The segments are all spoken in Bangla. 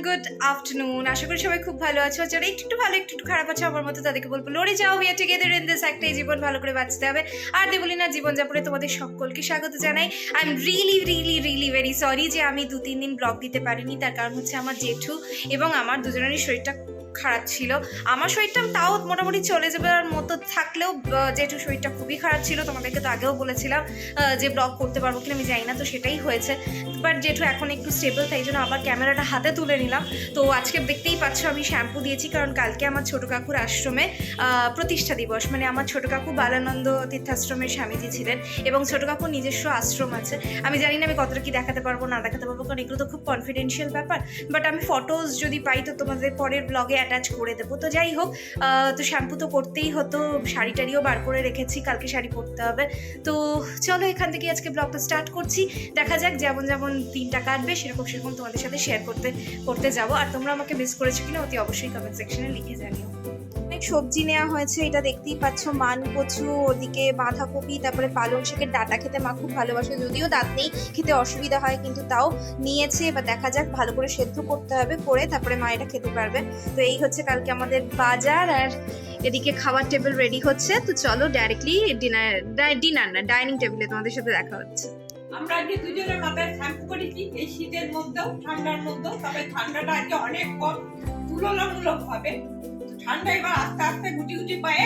Good afternoon. আশা করি সবাই খুব ভালো আছো। যারা একটু ভালো একটু খারাপ আছে আমার মতো তাদেরকে বলবো লড়ে যাও, we are together in this. একটাই জীবন, ভালো করে বাঁচতে হবে। আর দেবলি না জীবনযাপনে তোমাদের সকলকে স্বাগত জানাই। I am really very sorry যে আমি 2-3 দিন ব্লগ দিতে পারিনি। তার কারণ হচ্ছে আমার জেঠু এবং আমার দুজনেরই শরীরটা খারাপ ছিল। আমার শরীরটা তাও মোটামুটি চলে যাবার মতো থাকলেও জেঠু শরীরটা খুবই খারাপ ছিল। তোমাদেরকে তো আগেও বলেছিলাম যে ব্লগ করতে পারবো কিনা আমি জানি না, তো সেটাই হয়েছে। বাট জেঠু এখন একটু স্টেবল, তাই জন্য আবার ক্যামেরাটা হাতে তুলে নিলাম। তো আজকে দেখতেই পাচ্ছ আমি শ্যাম্পু দিয়েছি, কারণ কালকে আমার ছোটো কাকুর আশ্রমে প্রতিষ্ঠা দিবস। মানে আমার ছোটো কাকু বালানন্দ তীর্থাশ্রমের স্বামীজি ছিলেন এবং ছোটো কাকুর নিজস্ব আশ্রম আছে। আমি জানি না আমি কতটা কি দেখাতে পারবো না দেখাতে পারবো, কারণ এগুলো তো খুব কনফিডেন্সিয়াল ব্যাপার। বাট আমি ফটোজ যদি পাই তো তোমাদের পরের ব্লগে অ্যাটাচ করে দেবো। তো যাই হোক, তো শ্যাম্পু তো করতেই হতো, শাড়ি টাড়িও বার করে রেখেছি, কালকে শাড়ি পরতে হবে। তো চলো এখান থেকে আজকে ব্লগটা স্টার্ট করছি। দেখা যাক যেমন যেমন দিনটা কাটবে সেরকম তোমাদের সাথে শেয়ার করতে যাবো। আর তোমরা আমাকে মিস করেছো কিনা অতি অবশ্যই কমেন্ট সেকশনে লিখে জানিও। অনেক সবজি নেওয়া হয়েছে, এটা দেখতেই পাচ্ছ। মান কচু, ওদিকে বাঁধাকপি, তারপরে পালং শাকের ডাঁটা খেতে মা খুব ভালোবাসে, যদিও দাঁত নেই, খেতে অসুবিধা হয়, কিন্তু তাও নিয়েছে। এবার দেখা যাক, ভালো করে সেদ্ধ করতে হবে, করে তারপরে মা এটা খেতে পারবে। তো এই হচ্ছে কালকে আমাদের বাজার। আর এদিকে খাবার টেবিল রেডি হচ্ছে। তো চলো ডাইরেক্টলি ডিনার না ডাইনিং টেবিলে তোমাদের সাথে দেখা হচ্ছে। আমরা আজকে দুজনে মাথায় শ্যাম্পু করেছি এই শীতের মধ্যেও, ঠান্ডার মধ্যেও। তবে ঠান্ডাটা আজকে অনেক কম তুলনামূলক ভাবে। ঠান্ডা এবার আস্তে আস্তে গুটি পায়ে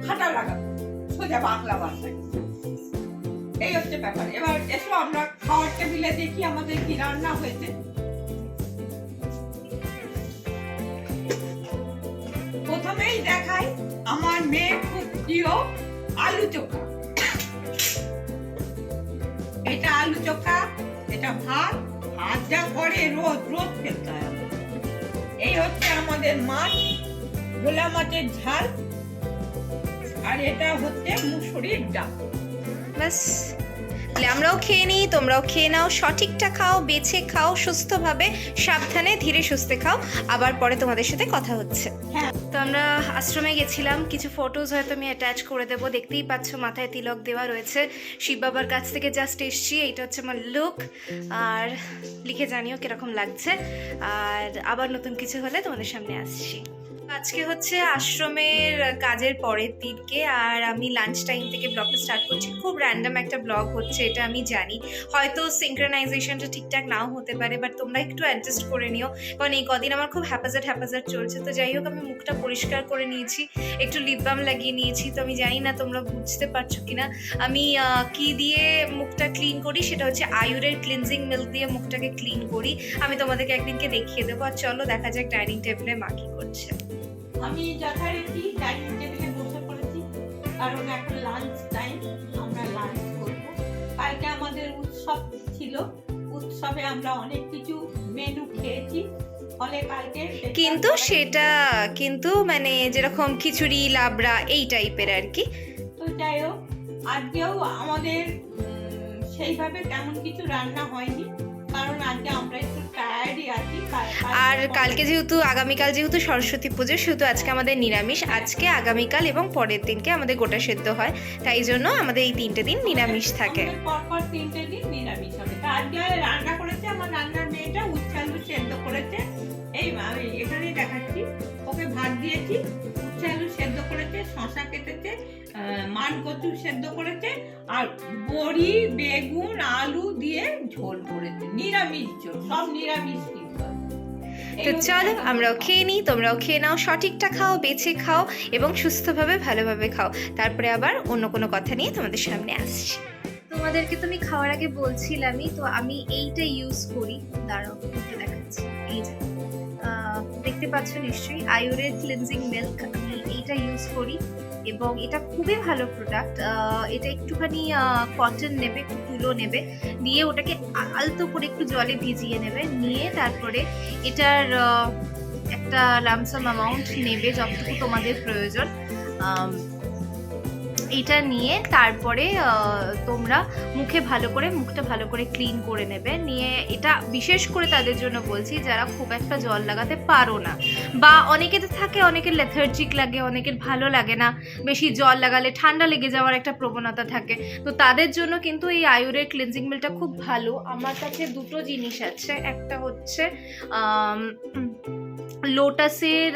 হাঁটা লাগাবো, সোজা বাংলা ভাষায়। এই হচ্ছে ব্যাপার। এবার এসো আমরা খাওয়ার টেবিলে দেখি আমাদের কি রান্না হয়েছে। প্রথমেই দেখাই আমার মেয়ে খুব প্রিয় আলু চোখা। এটা আলু চোখা, এটা ভাত যা করে রোজ ফেলতে হয়। এই হচ্ছে আমাদের মাছ, ভোলা মাছের ঝাল, আর এটা হচ্ছে মুসুরির ডাল। ব্যাস, তাহলে আমরাও খেয়ে নিই, তোমরাও খেয়ে নাও। সঠিকটা খাও, বেছে খাও, সুস্থভাবে, সাবধানে, ধীরে সুস্থে খাও। আবার পরে তোমাদের সাথে কথা হচ্ছে। হ্যাঁ, তো আমরা আশ্রমে গেছিলাম, কিছু ফটোজ হয়তো আমি অ্যাটাচ করে দেবো। দেখতেই পাচ্ছ মাথায় তিলক দেওয়া রয়েছে। শিব বাবার কাছ থেকে জাস্ট এসছি। এইটা হচ্ছে আমার লুক। আর লিখে জানিও কিরকম লাগছে। আর আবার নতুন কিছু হলে তোমাদের সামনে আসছি। আজকে হচ্ছে আশ্রমের কাজের পরের দিকে, আর আমি লাঞ্চ টাইম থেকে ব্লগটা স্টার্ট করছি। খুব র্যান্ডম একটা ব্লগ হচ্ছে, এটা আমি জানি। হয়তো সিঙ্ক্রোনাইজেশনটা ঠিকঠাক নাও হতে পারে, বাট তোমরা একটু অ্যাডজাস্ট করে নিও, কারণ এই কদিন আমার খুব হ্যাপাজার্ড চলছে। তো যাই হোক, আমি মুখটা পরিষ্কার করে নিয়েছি, একটু লিপ বাম লাগিয়ে নিয়েছি। তো আমি জানি না তোমরা বুঝতে পারছো কিনা আমি কি দিয়ে মুখটা ক্লিন করি। সেটা হচ্ছে আয়ুরের ক্লিনজিং মিল্ক দিয়ে মুখটাকে ক্লিন করি। আমি তোমাদেরকে একদিনকে দেখিয়ে দেবো। আর চলো দেখা যাক ডাইনিং টেবিলে মা কি করছে। আমি যথারীতি ডাইনিং টেবিলে বসে পড়েছি, কারণ এখন লাঞ্চ টাইম, আমরা লাঞ্চ করব। কালকে আমাদের উৎসব ছিল, উৎসবে আমরা অনেক কিছু মেনু খেয়েছি, ফলে কালকে কিন্তু মানে যেরকম খিচুড়ি, লাবড়া এই টাইপের আর কি। তো যাই হোক, আজকেও আমাদের সেইভাবে তেমন কিছু রান্না হয়নি, কারণ আজকে আমরা একটু টায়ার্ডই আছি। আর কালকে আগামীকাল যেহেতু সরস্বতী পুজো, সেহেতু আজকে আমাদের নিরামিষ। আজকে, আগামীকাল এবং পরের দিনকে আমাদের গোটা সেদ্ধ হয়, তাই জন্য আমাদের এই 3টে দিন নিরামিষ থাকে। পরপর 3টে দিন নিরামিষ হবে। আজকে রান্না করেছে আমার রান্নার মেয়েটা, উচ্ছে আলু সেদ্ধ করেছে। এই আমি এখানেই দেখাচ্ছি, ওকে ভাত দিয়েছি, উচ্ছে আলু সেদ্ধ করেছে, শশা কেটেছে, মান কচু সেদ্ধ করেছে, আর বড়ি, বেগুন, আলু দিয়ে ঝোল করেছে। নিরামিষ ঝোল, সব নিরামিষ। তো চলো আমরাও খেয়ে নিই, তোমরাও খেয়ে নাও। সঠিকটা খাও, বেছে খাও এবং সুস্থভাবে ভালোভাবে খাও। তারপরে আবার অন্য কোনো কথা নিয়ে তোমাদের সামনে আসছি। তোমাদেরকে তো আমি খাওয়ার আগে বলছিলামই, তো আমি এইটা ইউজ করি। দাঁড়াও দেখাচ্ছি। এই যে দেখতে পাচ্ছ নিশ্চয়ই, আয়ুরের ক্লিনজিং মিল্ক। আমি এইটা ইউজ করি এবং এটা খুবই ভালো প্রোডাক্ট। এটা একটুখানি কটন নেবে, একটু তুলো নেবে, নিয়ে ওটাকে আলতো করে একটু জলে ভিজিয়ে নেবে, নিয়ে তারপরে এটার একটা লামসাম অ্যামাউন্ট নেবে, যতটুকু তোমাদের প্রয়োজন। এটা নিয়ে তারপরে তোমরা মুখটা ভালো করে ক্লিন করে নেবে। নিয়ে এটা বিশেষ করে তাদের জন্য বলছি যারা খুব একটা জল লাগাতে পারো না, বা অনেকের থাকে, অনেকের লেথার্জিক লাগে, অনেকের ভালো লাগে না, বেশি জল লাগালে ঠান্ডা লেগে যাওয়ার একটা প্রবণতা থাকে। তো তাদের জন্য কিন্তু এই আয়ুরের ক্লিনজিং মিল্কটা খুব ভালো। আমার কাছে দুটো জিনিস আছে, একটা হচ্ছে লোটাসের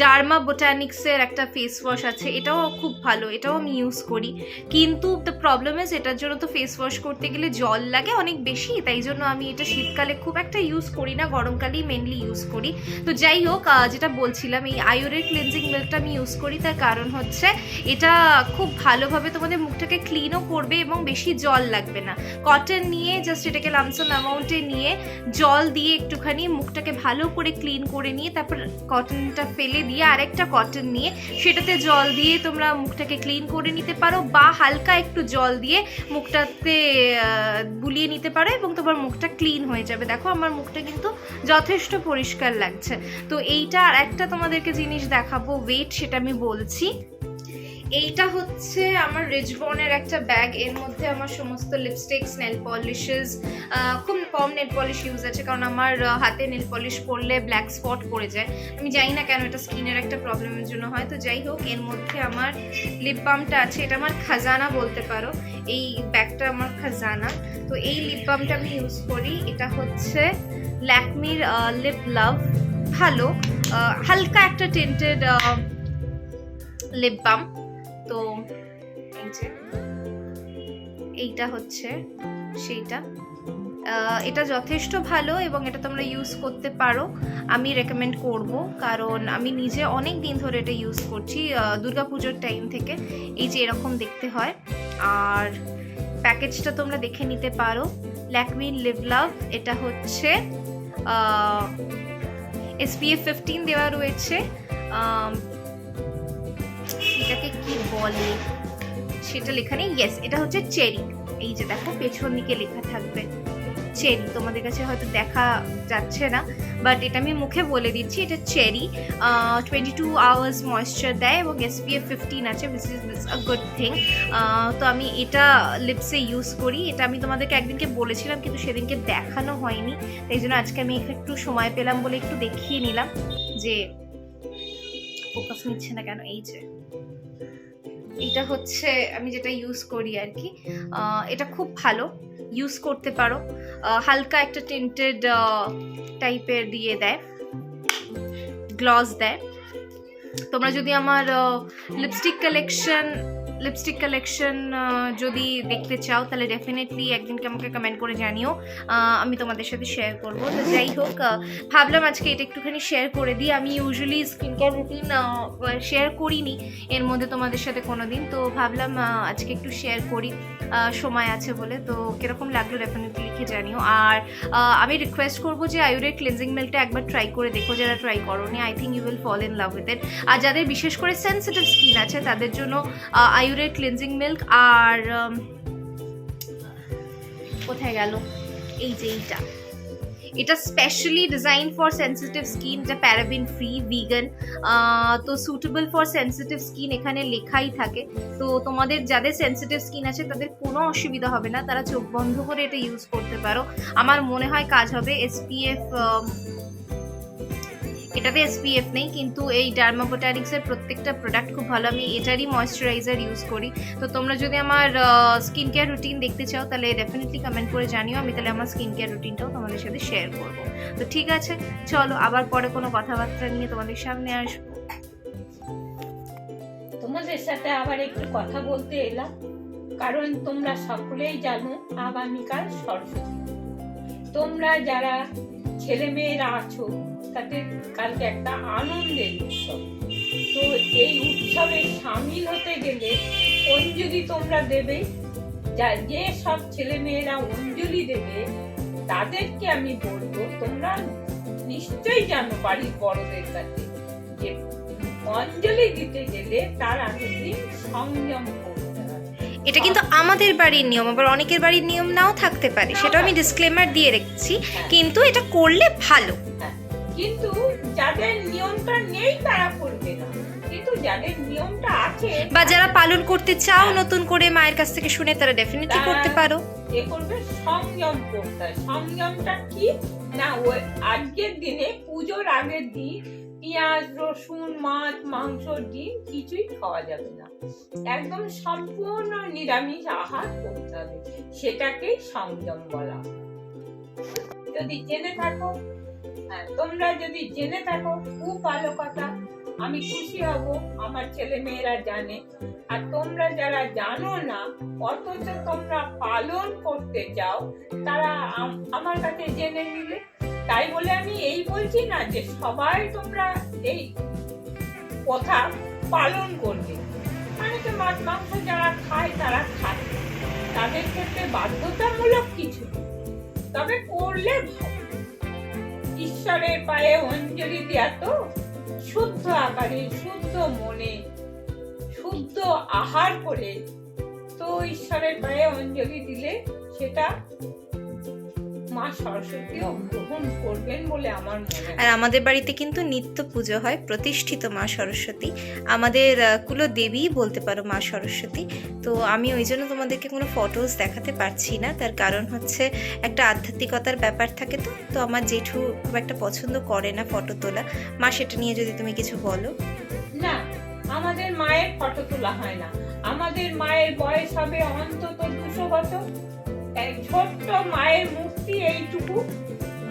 ডার্মা বোটানিক্সের একটা ফেস ওয়াশ আছে, এটাও খুব ভালো, এটাও আমি ইউজ করি। কিন্তু দ্য প্রবলেম ইজ এটার জন্য তো ফেস ওয়াশ করতে গেলে জল লাগে অনেক বেশি, তাই জন্য আমি এটা শীতকালে খুব একটা ইউজ করি না, গরমকালেই মেনলি ইউজ করি। তো যাই হোক, যেটা বলছিলাম, এই আয়ুরের ক্লিনজিং মিল্কটা আমি ইউজ করি, তার কারণ হচ্ছে এটা খুব ভালোভাবে তোমাদের মুখটাকে ক্লিনও করবে এবং বেশি জল লাগবে না। কটন নিয়ে জাস্ট এটাকে লামসাম অ্যামাউন্টে নিয়ে জল দিয়ে একটুখানি মুখটাকে ভালো করে ক্লিন করে নিয়ে তারপর কটনটা ফেলে দিয়ে আরেকটা কটন নিয়ে সেটাতে জল দিয়ে তোমরা মুখটাকে ক্লিন করে নিতে পারো, বা হালকা একটু জল দিয়ে মুখটাতে বুলিয়ে নিতে পারো এবং তোমার মুখটা ক্লিন হয়ে যাবে। দেখো আমার মুখটা কিন্তু যথেষ্ট পরিষ্কার লাগছে। তো এইটা আর একটা তোমাদেরকে জিনিস দেখাবো, ওয়েট, সেটা আমি বলছি। এইটা হচ্ছে আমার রিজবনের একটা ব্যাগ, এর মধ্যে আমার সমস্ত লিপস্টিক্স, নেল পলিশেস, খুব কম নেল পলিশ ইউজ আছে কারণ আমার হাতে নেল পলিশ পরলে ব্ল্যাক স্পট পড়ে যায়। আমি জানি না কেন, এটা স্কিনের একটা প্রবলেমের জন্য হয়। তো যাই হোক, এর মধ্যে আমার লিপ বামটা আছে, এটা আমার খাজানা বলতে পারো, এই ব্যাগটা আমার খাজানা। তো এই লিপ বামটা আমি ইউজ করি, এটা হচ্ছে ল্যাকমির লিপ লাভ, ভালো হালকা একটা টেন্টেড লিপ বাম। তো এই যে এইটা হচ্ছে সেইটা, এটা যথেষ্ট ভালো এবং এটা তোমরা ইউজ করতে পারো, আমি রেকমেন্ড করব, কারণ আমি নিজে অনেক দিন ধরে এটা ইউজ করছি, দুর্গাপুজোর টাইম থেকে। এই যে এরকম দেখতে হয়, আর প্যাকেজটা তোমরা দেখে নিতে পারো, ল্যাকমি লিভ লাভ। এটা হচ্ছে SPF 15 দেওয়া রয়েছে, এটাকে কি বলে সেটা লেখা নেই, ইয়েস এটা হচ্ছে চেরি। এই যে দেখো পেছন দিকে লেখা থাকবে চেরি, তোমাদের কাছে হয়তো দেখা যাচ্ছে না, বাট এটা আমি মুখে বলে দিচ্ছি, এটা চেরি। 22 আওয়ার্স ময়েশ্চার দেয় এবং SPF 15 আছে, which is a good thing. তো আমি এটা লিপসে ইউজ করি, এটা আমি তোমাদেরকে একদিনকে বলেছিলাম কিন্তু সেদিনকে দেখানো হয়নি, তাই জন্য আজকে আমি একটু সময় পেলাম বলে একটু দেখিয়ে নিলাম। যে ফোকাস নিচ্ছে না কেন, এই যে এটা হচ্ছে আমি যেটা ইউজ করি আর কি, এটা খুব ভালো, ইউজ করতে পারো। হালকা একটা টিন্টেড টাইপের দিয়ে দেয়, গ্লস দেয়। তোমরা যদি আমার লিপস্টিক কালেকশন যদি দেখতে চাও তাহলে ডেফিনেটলি একদিনকে আমাকে কমেন্ট করে জানিও, আমি তোমাদের সাথে শেয়ার করবো। তো যাই হোক, ভাবলাম আজকে এটা একটুখানি শেয়ার করে দিই। আমি usually skin care routine share করিনি এর মধ্যে তোমাদের সাথে কোনো দিন, তো ভাবলাম আজকে একটু শেয়ার করি, সময় আছে বলে। তো কীরকম লাগলো ডেফিনেটলি লিখে জানিও। আর আমি রিকোয়েস্ট করবো যে আয়ুরের ক্লিনজিং মিল্কটা একবার ট্রাই করে দেখো, যারা ট্রাই করোনি, I think you will fall in love with it. আর যাদের বিশেষ করে সেন্সিটিভ স্কিন আছে তাদের জন্য আয়ুরের ক্লিনজিং মিল্ক, আর কোথায় গেল এই যে এটা specially design for sensitive skin, এটা প্যারাবিন ফ্রি, ভিগান, তো সুটেবল ফর সেন্সিটিভ স্কিন এখানে লেখাই থাকে। তো তোমাদের যাদের সেন্সিটিভ স্কিন আছে তাদের কোনো অসুবিধা হবে না, তারা চোখ বন্ধ করে এটা ইউজ করতে পারো, আমার মনে হয় কাজ হবে। SPF এটাতে SPF নেই, কিন্তু এই ডার্মা বোটানিক্সের প্রত্যেকটা প্রোডাক্ট খুব ভালো, আমি এটারই ময়েশ্চারাইজার ইউজ করি। তো তোমরা যদি আমার স্কিন কেয়ার রুটিন দেখতে চাও তাহলে ডেফিনেটলি কমেন্ট করে জানিও, আমি তাহলে আমার স্কিন কেয়ার রুটিনটাও তোমাদের সাথে শেয়ার করব। তো ঠিক আছে, চলো আবার পরে কোনো কথাবার্তা নিয়ে তোমাদের সামনে আসবো। তোমাদের সাথে আবার একটু কথা বলতে এলাম, কারণ তোমরা সকলেই জানো আগামীকাল সরস্বতী। তোমরা যারা ছেলেমেয়েরা আছো তাদের কালকে একটা আনন্দের উৎসব। তো এই উৎসবে সামিল হতে গেলে অঞ্জলি তোমরা দেবে, যে সব ছেলেমেয়েরা অঞ্জলি দেবে তাদেরকে আমি বলবো, তোমরা নিশ্চয়ই জানো বাড়ির বড়দের কাছে যে অঞ্জলি দিতে গেলে তার আগের দিন সংযম করতে হবে। এটা কিন্তু আমাদের বাড়ির নিয়ম, আবার অনেকের বাড়ির নিয়ম নাও থাকতে পারে, সেটা আমি ডিসক্লেমার দিয়ে রেখেছি, কিন্তু এটা করলে ভালো। কিন্তু যাদের নিয়মটা নেই তারা করবে না, কিন্তু যাদের নিয়মটা আছে বা যারা পালন করতে চাও নতুন করে মায়ের কাছ থেকে শুনে, তারা ডেফিনেটলি তারা- করতে পারো। এ করবে, সংযম করতে হয়। সংযমটা কি না, ওই আজকের দিনে পুজোর আগের দিন পেঁয়াজ রসুন মাছ মাংস ডিম কিছুই খাওয়া যাবে না, একদম সম্পূর্ণ নিরামিষ আহার করতে হবে, সেটাকেই সংযম বলা হয়। যদি জেনে থাকো, হ্যাঁ, তোমরা যদি জেনে থাকো খুব ভালো কথা, আমি খুশি হব, আমার ছেলে মেয়েরা জানে। আর তোমরা যারা জানো না অথচ তোমরা পালন করতে চাও, তারা আমার কাছে জেনে নিলে। তাই বলে আমি এই বলছি না যে সবাই তোমরা এই কথা পালন করবে, মানে তো মাছ মাংস যারা খায় তারা খায়, তাদের ক্ষেত্রে বাধ্যতামূলক কিছু নেই। তবে করলে ভালো। ঈশ্বরের পায়ে অঞ্জলি দেয়া তো শুদ্ধ আকারে শুদ্ধ মনে শুদ্ধ আহার করে, তো ঈশ্বরের পায়ে অঞ্জলি দিলে সেটা মা সরস্বতীও গ্রহণ করবেন বলে আমার মনে হয়। আর আমাদের বাড়িতে কিন্তু নিত্য পুজো হয়, প্রতিষ্ঠিত মা সরস্বতী, আমাদের কুলদেবী বলতে পারো মা সরস্বতী। তো আমি ওই জন্য তোমাদেরকে কোনো ফটোস দেখাতে পারছি না, তার কারণ হচ্ছে একটা আধ্যাত্মিকতার ব্যাপার থাকে। তো আমার জেঠু খুব একটা পছন্দ করে না ফটো তোলা। মা, সেটা নিয়ে যদি তুমি কিছু বলো। না, আমাদের মায়ের ফটো তোলা হয় না। আমাদের মায়ের বয়স হবে অন্তত 200 বছর। এই ছোট্ট মায়ের মূর্তি, এইটুকু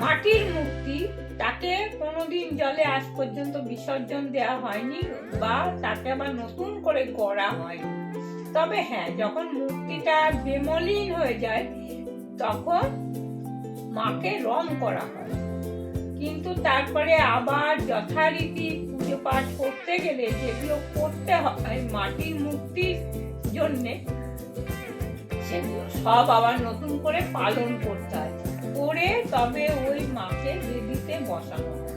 মাটির মূর্তি, তাকে কোনোদিন জলে আজ পর্যন্ত বিসর্জন দেওয়া হয়নি বা তাকে আবার নতুন করে গড়া হয়নি। তবে হ্যাঁ, যখন মূর্তিটা বেমলিন হয়ে যায় তখন মাকে রং করা হয়, কিন্তু তারপরে আবার যথারীতি পুজো পাঠ করতে গেলে যেগুলো করতে হয় মাটির মূর্তির জন্যে, সেগুলো সব আবার নতুন করে পালন করতে হয়, করে তবে ওই মাকে বেদিতে বসানো হয়।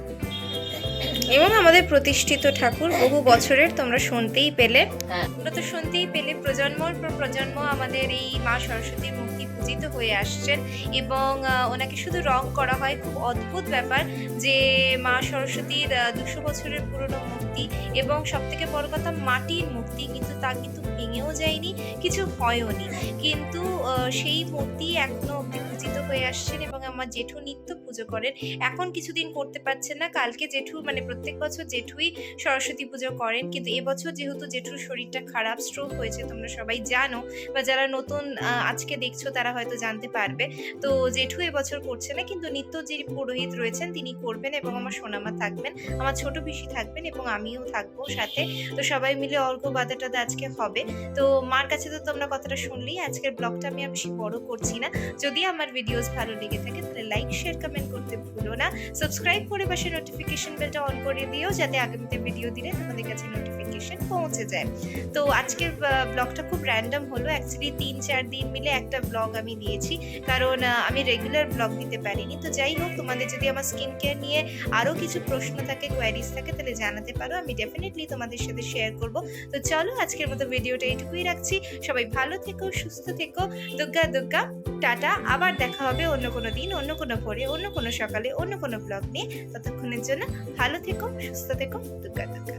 এবং আমাদের প্রতিষ্ঠিত ঠাকুর বহু বছরের, তোমরা শুনতেই পেলে। হ্যাঁ। তোমরা তো শুনতেই পেলে প্রজন্মর পর প্রজন্ম আমাদের এই মা সরস্বতীর মূর্তি পূজিত হয়ে আসছেন, এবং ওনাকে শুধু রং করা হয়। খুব অদ্ভুত ব্যাপার যে মা সরস্বতীর 200 বছরের পুরনো মূর্তি, এবং সব থেকে বড় কথা মাটির মূর্তি, কিন্তু তা কিন্তু ভেঙেও যায়নি, কিছু হয়ওনি, কিন্তু সেই মূর্তি এখনো অব্দি পূজিত হয়ে আসছেন। এবং আমার জেঠু নিত্য পুজো করেন। এখন কিছুদিন করতে পারছেন না, কালকে জেঠু মানে প্রত্যেক বছর জেঠুই সরস্বতী পুজো করেন, কিন্তু এবছর যেহেতু জেঠুর শরীরটা খারাপ, স্ট্রোক হয়েছে, তোমরা সবাই জানো, বা যারা নতুন আজকে দেখছো তারা হয়তো জানতে পারবে। তো জেঠু এবছর করছে না, কিন্তু নিত্য যে পুরোহিত রয়েছেন তিনি করবেন, এবং আমার সোনামা থাকবেন, আমার ছোট পিসি থাকবেন, এবং আমিও থাকবো সাথে। তো সবাই মিলে অর্ঘ্য বাঁধা টাদা আজকে হবে। তো মার কাছে তো তোমরা কথাটা শুনলেই। আজকের ব্লগটা আমি আর বেশি বড় করছি না। যদি আমার ভিডিওস ভালো লেগে থাকে তাহলে লাইক শেয়ার কমেন্ট করতে ভুলো না। সাবস্ক্রাইব করে পাশে নোটিফিকেশন বেলটা অন করে দিও, যাতে আগামীতে ভিডিও দিলে তোমাদের কাছে নোটিফিকেশন পৌঁছে যায়। তো আজকের ব্লগটা খুব র্যান্ডম হলো, অ্যাকচুয়ালি 3-4 দিন মিলে একটা ব্লগ আমি দিয়েছি, কারণ আমি রেগুলার ব্লগ দিতে পারিনি। তো যাই হোক, তোমাদের যদি আমার স্কিন কেয়ার নিয়ে আরও কিছু প্রশ্ন থাকে, কোয়ারিজ থাকে, তাহলে জানাতে পারো, আমি ডেফিনেটলি তোমাদের সাথে শেয়ার করব। তো চলো, আজকের মতো ভিডিওটা এইটুকুই রাখছি। সবাই ভালো থেকো, সুস্থ থেকো, দুগ্গা দুগ্গা, টাটা। আবার দেখা হবে অন্য কোনো দিন, অন্য কোনো ভোরে, অন্য কোনো সকালে, অন্য কোনো ব্লগ নিয়ে। ততক্ষণের জন্য ভালো থেকো, সুস্থ থেকো, দুগ্গা দুগ্গা।